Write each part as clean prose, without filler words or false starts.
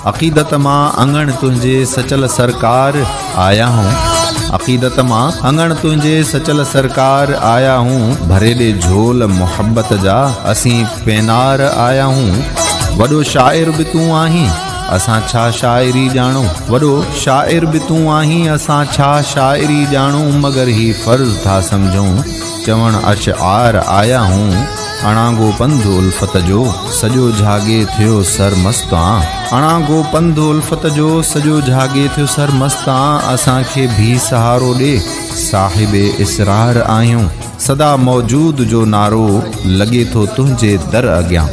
अक़ीदत मां अंगण तुंहिंजे सचल सरकार आया हूँ। अक़ीदत मां अंगण तुंहिंजे सचल सरकार आया हूँ। भरे दे झोल मोहब्बत जा असीं पेनार आया हूँ। वॾो शाइर बि तूं आहीं, असां छा शाइरी ॼाणूं। वॾो शाइर बि तूं आहीं, असां छा शाइरी ॼाणूं। मगर ही फ़र्ज़ था सम्झूं, चवण अशआर आया हूँ। अणांगो पंध उल्फत जो सॼो झागे थियो सरमस्तां। अणांगो पंध उल्फत जो सॼो झागे थियो सरमस्तां। असांखे भी सहारो ॾे, साहिबे इसरार आहियूं। सदा मौजूद जो नारो लॻे थो तुंहिंजे दर अॻियां।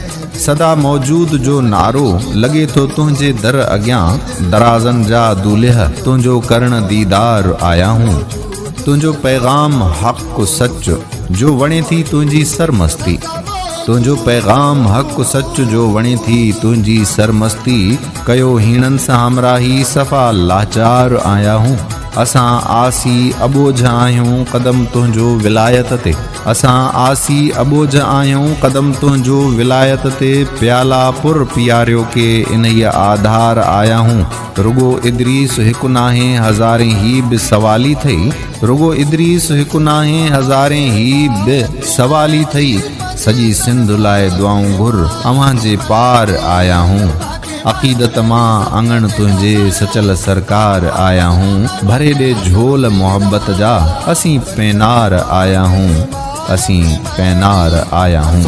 सदा मौजूद जो नारो लॻे थो तुंहिंजे दर अॻियां। दराज़न जा दूल्हा तुंहिंजो करण दीदार आया हूँ। तुंहिंजो पैगाम हक़ सच जो वणे थी तुंहिंजी सरमस्ती। तुंहिंजो पैगाम हक़ सच जो वणे थी तुंहिंजी सरमस्ती। कयो हीणनि सां हमराही सफ़ा लाचार आया हूँ। असां आसी अबोझ आहियूं क़दम तुंहिंजो विलायत ते। असां आसी अबोझ आहियूं क़दम तुंहिंजो विलायत ते। प्याला पुर पियारियो के इन्हीअ आधार आया हूँ। रुगो इदरीस हिकु नाहे हज़ारे ही बि सवाली थई। रुगो इदरीस हिकु नाहे हज़ारे ही बि सवाली थई। सॼी सिंध लाइ दुआऊं घुर अव्हां जे पार आया हूँ। अक़ीदत मां अंगण तुंहिंजे सचल सरकार आया हूँ। भरे दे झोल मोहब्बत जा असीं पेनार आया हूँ। असीं पेनार आया हूँ।